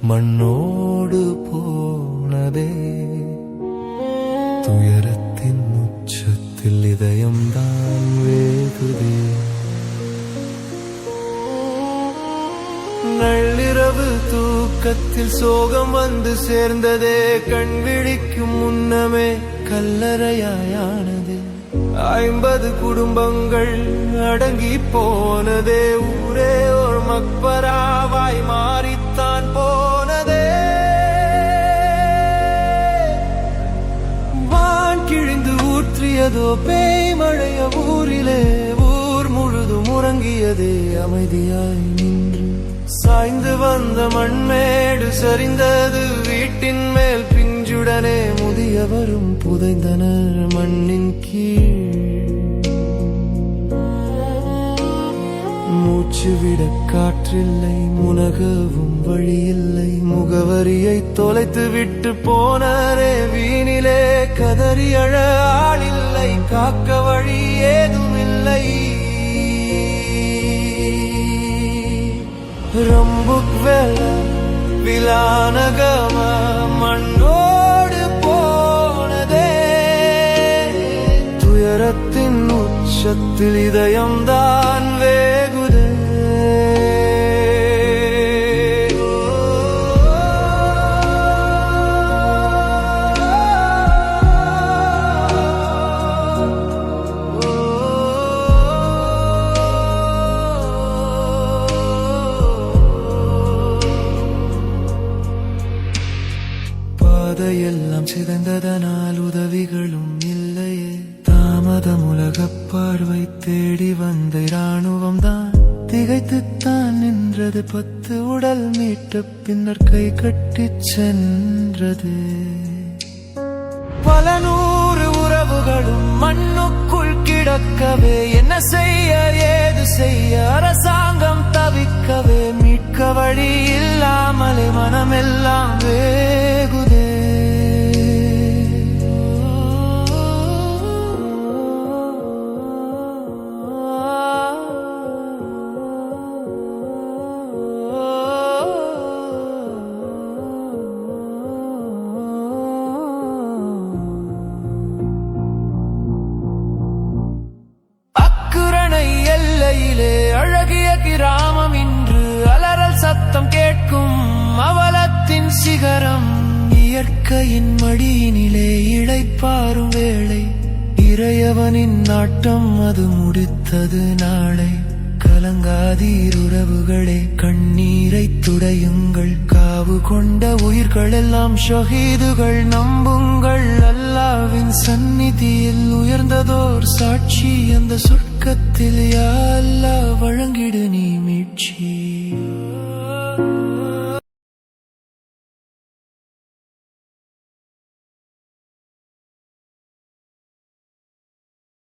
மண்ணோடு போனதே. துயரத்தின் உச்சத்தில் இதயம்தான் வேகுதே. நள்ளிரவு தூக்கத்தில் சோகம் வந்து சேர்ந்ததே. கண் விழிக்கும் முன்னமே கல்லறையாயானது. 50 குடும்பங்கள் அடங்கி போனதே. ஊரே ஒரு மக்பராவாய் மாறித்தான் போனதே. வான் கிழிந்து ஊற்றியதோ பேய் மழைய ஊரிலே. ஊர் முழுதும் உறங்கியதே அமைதியாய் நின்று. சாய்ந்து வந்த மண்மேடு சரிந்தது வீட்டின் மேல். பிஞ்சுடனே முதியவரும் புதைந்தனர் மண்ணின் கீழ். மூச்சுவிட காற்றில்லை, முனகவும் வழியில்லை. முகவரியை தொலைத்து விட்டு போனரே வீணிலே. கதறி அழ ஆளில்லை, காக்க வழி ஏதுமில்லை. ரம்புக் வெல விலானகம மண்ணோடு போனதே. துயரத்தின் உச்சத்தில் இதயம்தான் வேகுதே. பாதையெல்லாம் சிதைந்ததனால் உதவிகளும் இல்லையே. தாமதம் உலகப் பார்வை தேடி வந்த இராணுவம் தான் திகைத்துத்தான் நின்றது. 10 உடல் மீட்ட பின்னர் கை கட்டிச் சென்றது. பல 100 உறவுகளும் மண்ணுக்குள் கிடக்கவே. என்ன செய்ய ஏது செய்ய அரசாங்கம் தவிக்கவே. மீட்க வழி இல்லாமலே மனமெல்லாம் வேகுதே. எல்லையிலே அழகிய கிராமம் இன்று அலறல் சத்தம் கேட்கும். அவலத்தின் சிகரம் இயற்கையின் மடியினிலே இளைப்பாறும் வேளை. இறையவனின் நாட்டம் அது முடித்தது நாளை. கலங்காதீர் உறவுகளே, கண்ணீரை துடையுங்கள். காவு கொண்ட உயிர்கள் எல்லாம் ஷஹீதுகள். நம்புங்கள், அல்லாவின் சந்நிதியில் உயர்ந்ததோர் சாட்சி. அந்த சொர்க்கத்தில் யா அல்லாஹ் வழங்கிடு நீ மீட்சி.